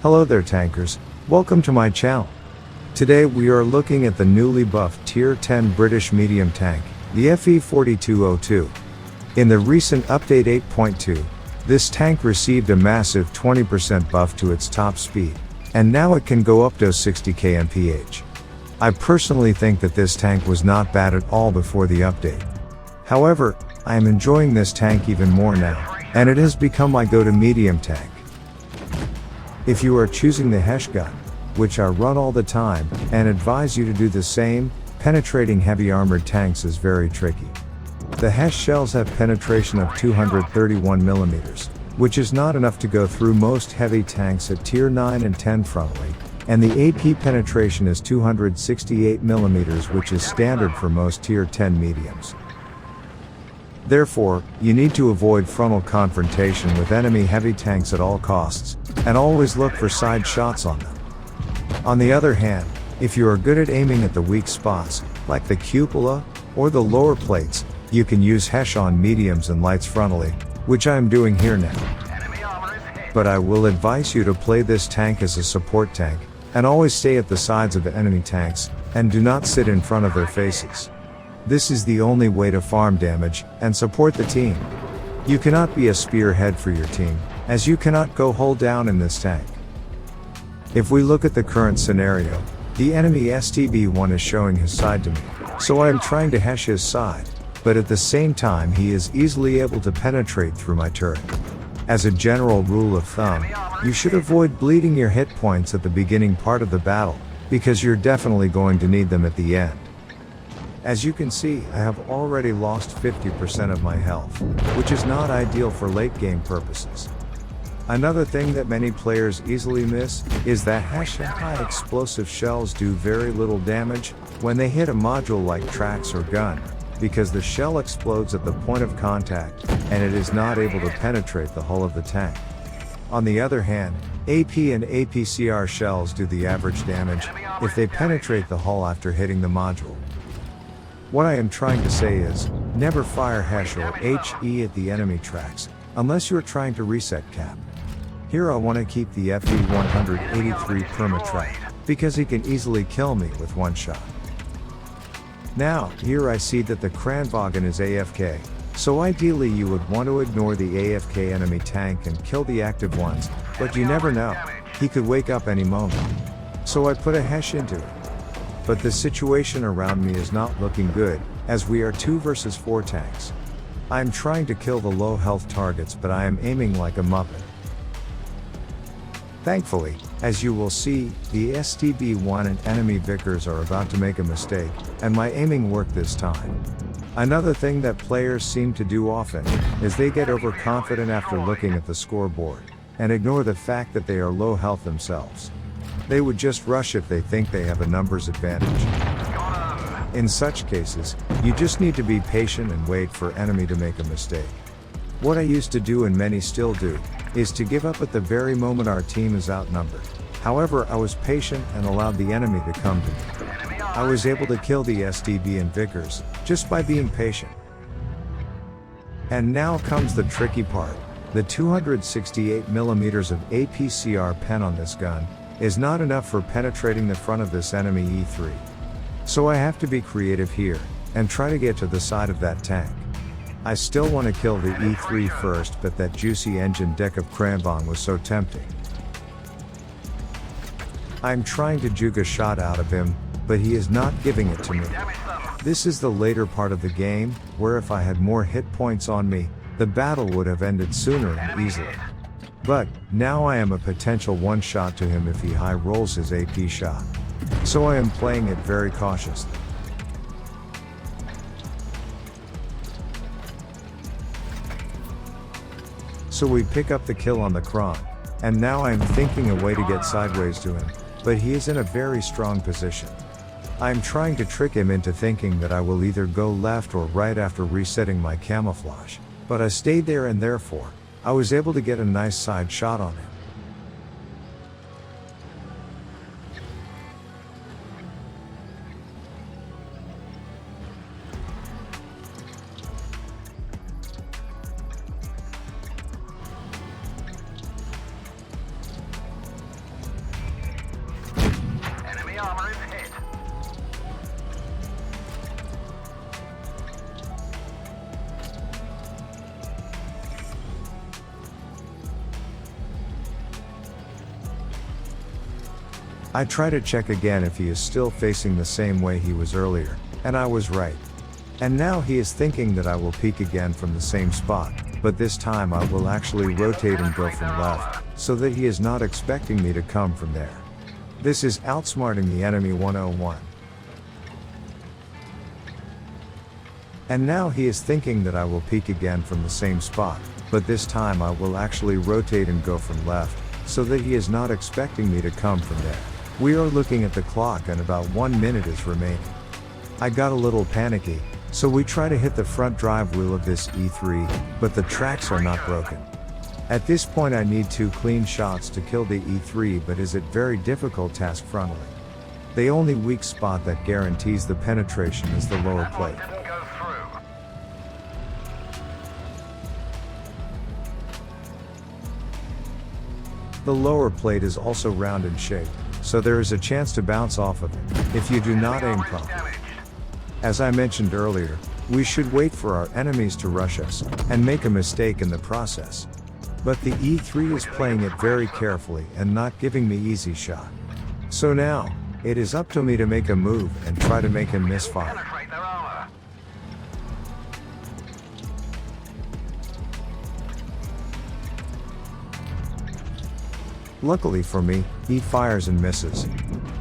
Hello there tankers, welcome to my channel. Today we are looking at the newly buffed Tier 10 British medium tank, the FV4202. In the recent update 8.2, this tank received a massive 20% buff to its top speed, and now it can go up to 60 kmph. I personally think that this tank was not bad at all before the update. However, I am enjoying this tank even more now, and it has become my go-to medium tank. If you are choosing the HESH gun, which I run all the time, and advise you to do the same, penetrating heavy armored tanks is very tricky. The HESH shells have penetration of 231mm, which is not enough to go through most heavy tanks at Tier 9 and 10 frontally, and the AP penetration is 268mm, which is standard for most Tier 10 mediums. Therefore, you need to avoid frontal confrontation with enemy heavy tanks at all costs, and always look for side shots on them. On the other hand, if you are good at aiming at the weak spots, like the cupola, or the lower plates, you can use HESH on mediums and lights frontally, which I am doing here now. But I will advise you to play this tank as a support tank, and always stay at the sides of the enemy tanks, and do not sit in front of their faces. This is the only way to farm damage, and support the team. You cannot be a spearhead for your team, as you cannot go hull down in this tank. If we look at the current scenario, the enemy STB-1 is showing his side to me, so I am trying to HESH his side, but at the same time he is easily able to penetrate through my turret. As a general rule of thumb, you should avoid bleeding your hit points at the beginning part of the battle, because you're definitely going to need them at the end. As you can see, I have already lost 50% of my health, which is not ideal for late game purposes. Another thing that many players easily miss, is that HESH and high explosive shells do very little damage, when they hit a module like tracks or gun, because the shell explodes at the point of contact, and it is not able to penetrate the hull of the tank. On the other hand, AP and APCR shells do the average damage, if they penetrate the hull after hitting the module. What I am trying to say is, never fire HESH or HE at the enemy tracks, unless you are trying to reset cap. Here I want to keep the FV183 perma-track, because he can easily kill me with one shot. Now, here I see that the Kranvagn is AFK, so ideally you would want to ignore the AFK enemy tank and kill the active ones, but you never know, he could wake up any moment. So I put a HESH into it. But the situation around me is not looking good, as we are 2 versus 4 tanks. I am trying to kill the low health targets, but I am aiming like a muppet. Thankfully, as you will see, the STB-1 and enemy Vickers are about to make a mistake, and my aiming worked this time. Another thing that players seem to do often, is they get overconfident after looking at the scoreboard, and ignore the fact that they are low health themselves. They would just rush if they think they have a numbers advantage. In such cases, you just need to be patient and wait for enemy to make a mistake. What I used to do, and many still do, is to give up at the very moment our team is outnumbered. However, I was patient and allowed the enemy to come to me. I was able to kill the STB and Vickers, just by being patient. And now comes the tricky part. The 268mm of APCR pen on this gun is not enough for penetrating the front of this enemy E3. So I have to be creative here, and try to get to the side of that tank. I still want to kill the E3 first, but that juicy engine deck of Kranvagn was so tempting. I'm trying to juke a shot out of him, but he is not giving it to me. This is the later part of the game, where if I had more hit points on me, the battle would have ended sooner and easily. But, now I am a potential one shot to him if he high rolls his AP shot. So I am playing it very cautiously. So we pick up the kill on the Kron, and now I am thinking a way to get sideways to him, but he is in a very strong position. I am trying to trick him into thinking that I will either go left or right after resetting my camouflage, but I stayed there, and therefore, I was able to get a nice side shot on him. I try to check again if he is still facing the same way he was earlier, and I was right. And now he is thinking that I will peek again from the same spot, but this time I will actually rotate and go from left, so that he is not expecting me to come from there. This is outsmarting the enemy 101. And now he is thinking that I will peek again from the same spot, but this time I will actually rotate and go from left, so that he is not expecting me to come from there. We are looking at the clock and about 1 minute is remaining. I got a little panicky, so we try to hit the front drive wheel of this E3, but the tracks are not broken. At this point I need 2 clean shots to kill the E3, but is it very difficult task frontally. The only weak spot that guarantees the penetration is the lower plate. The lower plate is also round in shape, so there is a chance to bounce off of it, if you do not aim properly. As I mentioned earlier, we should wait for our enemies to rush us, and make a mistake in the process. But the E3 is playing it very carefully and not giving me easy shot. So now, it is up to me to make a move and try to make him misfire. Luckily for me, he fires and misses.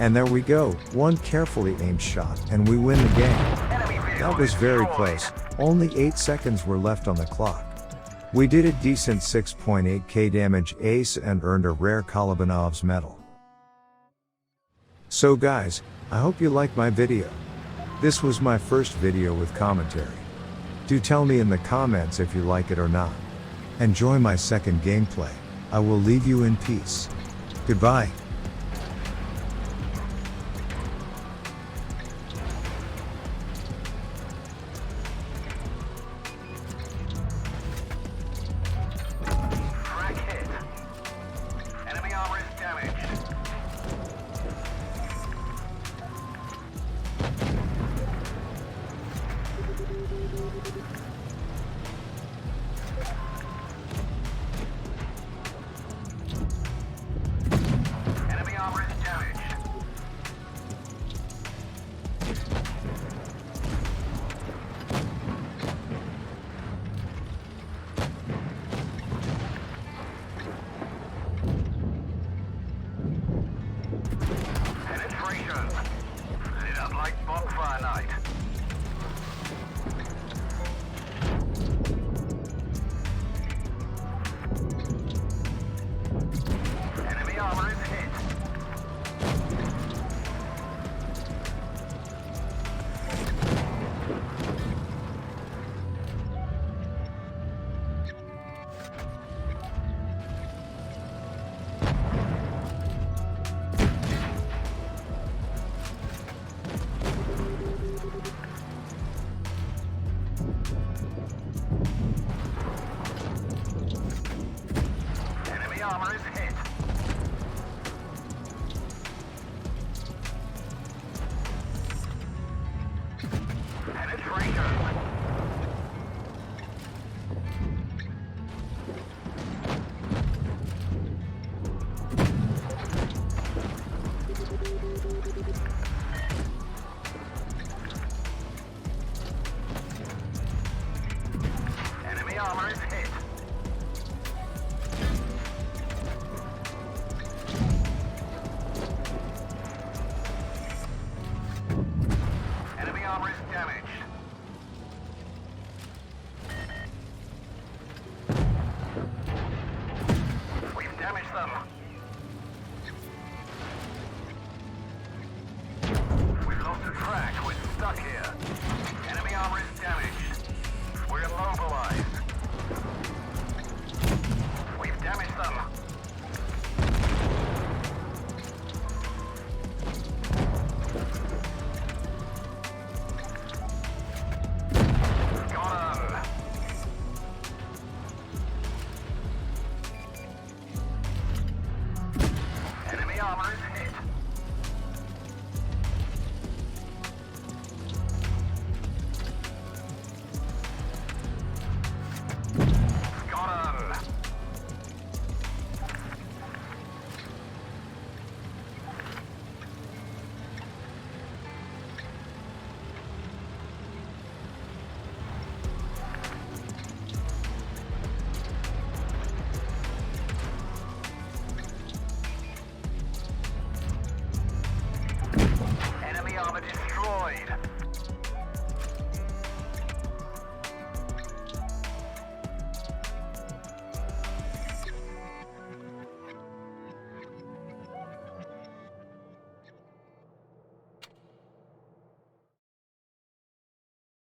And there we go, one carefully aimed shot, and we win the game. That was very close, only 8 seconds were left on the clock. We did a decent 6.8k damage ace and earned a rare Kolobanov's medal. So guys, I hope you liked my video. This was my first video with commentary. Do tell me in the comments if you like it or not. Enjoy my second gameplay. I will leave you in peace. Goodbye. Armor is